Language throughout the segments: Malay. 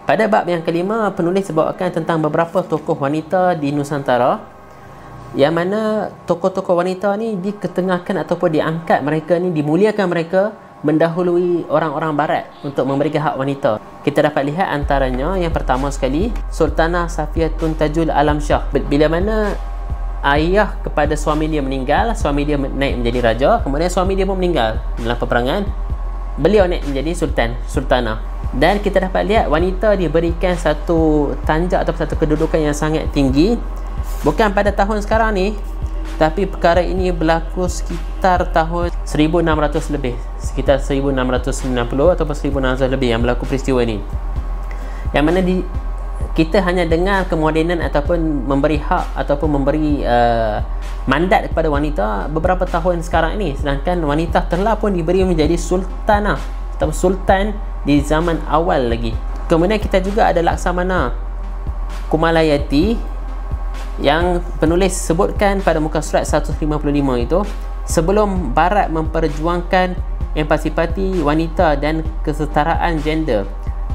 Pada bab yang kelima, penulis bawakan tentang beberapa tokoh wanita di Nusantara, yang mana tokoh-tokoh wanita ni diketengahkan ataupun diangkat mereka ni, dimuliakan mereka mendahului orang-orang barat untuk memberikan hak wanita. Kita dapat lihat antaranya, yang pertama sekali, Sultanah Safiatun Tajul Alam Shah. Bila mana ayah kepada suami dia meninggal, suami dia naik menjadi raja, kemudian suami dia pun meninggal dalam peperangan, beliau naik menjadi sultanah. Dan kita dapat lihat wanita diberikan satu tanjak atau satu kedudukan yang sangat tinggi, bukan pada tahun sekarang ni, tapi perkara ini berlaku sekitar tahun 1600 lebih, sekitar 1690 ataupun 1600 lebih yang berlaku peristiwa ini, yang mana kita hanya dengar kemodenan ataupun memberi hak ataupun memberi mandat kepada wanita beberapa tahun sekarang ini, sedangkan wanita telah pun diberi menjadi sultanah atau sultan di zaman awal lagi. Kemudian kita juga ada Laksamana Kumalayati yang penulis sebutkan pada muka surat 155 itu, sebelum barat memperjuangkan emansipasi wanita dan kesetaraan gender,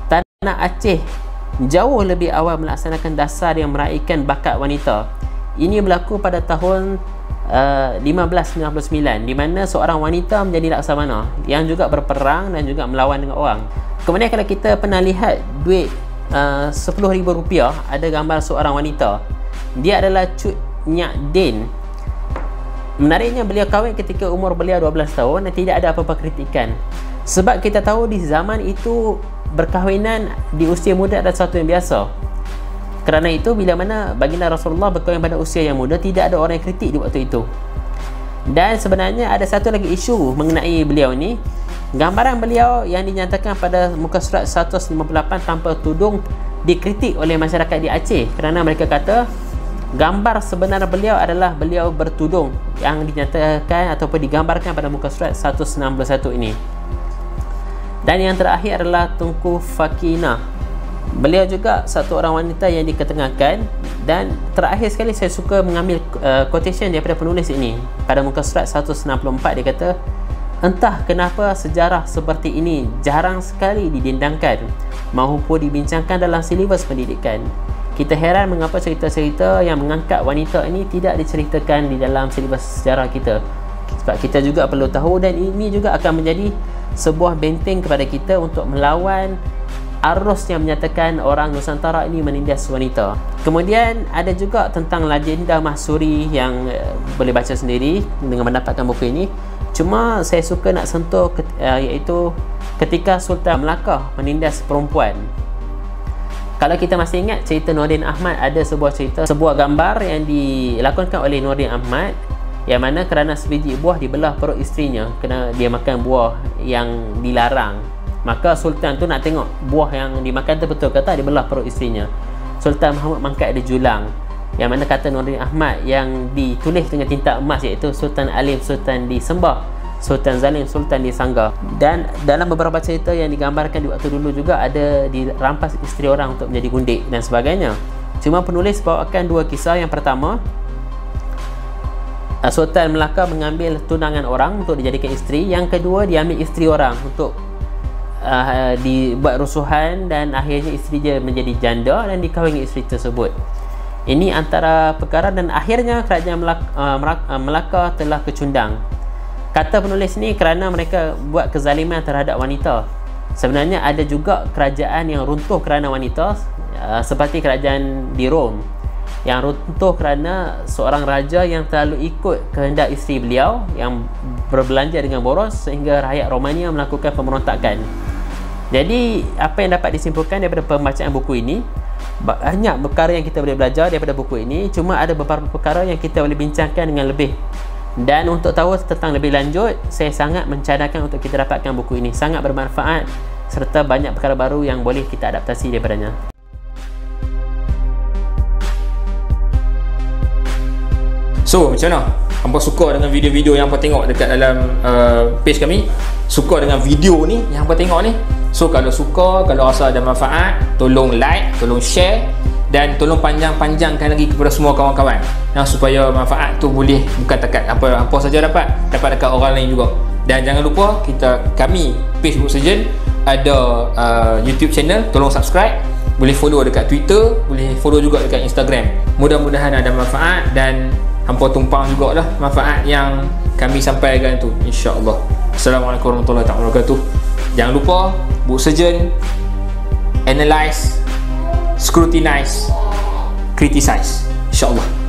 tanah Aceh jauh lebih awal melaksanakan dasar yang meraihkan bakat wanita. Ini berlaku pada tahun 1599, di mana seorang wanita menjadi laksamana yang juga berperang dan juga melawan dengan orang. Kemudian kalau kita pernah lihat duit RM10,000, ada gambar seorang wanita. Dia adalah Cut Nyak Din. Menariknya, beliau kahwin ketika umur beliau 12 tahun dan tidak ada apa-apa kritikan. Sebab kita tahu di zaman itu berkahwinan di usia muda adalah sesuatu yang biasa. Kerana itu, bila mana baginda Rasulullah berkahwin pada usia yang muda, tidak ada orang yang kritik di waktu itu. Dan sebenarnya ada satu lagi isu mengenai beliau ni. Gambaran beliau yang dinyatakan pada muka surat 158 tanpa tudung dikritik oleh masyarakat di Aceh, kerana mereka kata gambar sebenar beliau adalah beliau bertudung yang dinyatakan ataupun digambarkan pada muka surat 161 ini. Dan yang terakhir adalah Tunku Fakina. Beliau juga satu orang wanita yang diketengahkan. Dan terakhir sekali, saya suka mengambil quotation daripada penulis ini pada muka surat 164. Dia kata, entah kenapa sejarah seperti ini jarang sekali didendangkan maupun dibincangkan dalam silibus pendidikan. Kita heran mengapa cerita-cerita yang mengangkat wanita ini tidak diceritakan di dalam silibus sejarah kita. Sebab kita juga perlu tahu, dan ini juga akan menjadi sebuah benteng kepada kita untuk melawan arus yang menyatakan orang Nusantara ini menindas wanita. Kemudian ada juga tentang legenda Mahsuri yang boleh baca sendiri dengan mendapatkan buku ini. Cuma saya suka nak sentuh iaitu ketika Sultan Melaka menindas perempuan. Kalau kita masih ingat cerita Nordin Ahmad, ada sebuah cerita, sebuah gambar yang dilakonkan oleh Nordin Ahmad, yang mana kerana sebiji buah dibelah perut isterinya kerana dia makan buah yang dilarang. Maka Sultan tu nak tengok buah yang dimakan tu betul ke tak, dibelah perut isterinya. Sultan Mahmud mangkat ada julang, yang mana kata Nordin Ahmad yang ditulis dengan tinta emas, iaitu Sultan Alim Sultan disembah, Sultan Zalim Sultan disanggah. Dan dalam beberapa cerita yang digambarkan di waktu dulu juga ada dirampas isteri orang untuk menjadi gundik dan sebagainya. Cuma penulis bawakan dua kisah. Yang pertama, Sultan Melaka mengambil tunangan orang untuk dijadikan isteri. Yang kedua, dia ambil isteri orang untuk dibuat rusuhan, dan akhirnya isteri dia menjadi janda dan dikahwin isteri tersebut. Ini antara perkara, dan akhirnya kerajaan Melaka telah kecundang. Kata penulis ni kerana mereka buat kezaliman terhadap wanita. Sebenarnya ada juga kerajaan yang runtuh kerana wanita, seperti kerajaan di Rom yang runtuh kerana seorang raja yang terlalu ikut kehendak isteri beliau yang berbelanja dengan boros, sehingga rakyat Romania melakukan pemberontakan. Jadi apa yang dapat disimpulkan daripada pembacaan buku ini, banyak perkara yang kita boleh belajar daripada buku ini. Cuma ada beberapa perkara yang kita boleh bincangkan dengan lebih. Dan untuk tahu tentang lebih lanjut, saya sangat mencadangkan untuk kita dapatkan buku ini. Sangat bermanfaat, serta banyak perkara baru yang boleh kita adaptasi daripadanya. So, macam mana? Hampa suka dengan video-video yang hampa tengok dekat dalam page kami? Suka dengan video ni yang hampa tengok ni? So, kalau suka, kalau rasa ada manfaat, tolong like, tolong share, dan tolong panjang-panjangkan lagi kepada semua kawan-kawan, supaya manfaat tu boleh bukan takat apa saja dapat dekat orang lain juga. Dan jangan lupa kami Page Book Surgeon ada YouTube channel, tolong subscribe. boleh follow dekat Twitter, boleh follow juga dekat Instagram. Mudah-mudahan ada manfaat dan hampa tumpang jugalah manfaat yang kami sampaikan tu, insya-Allah. Assalamualaikum warahmatullahi wabarakatuh. Jangan lupa book surgeon, analyze, scrutinize, criticize, insya-Allah.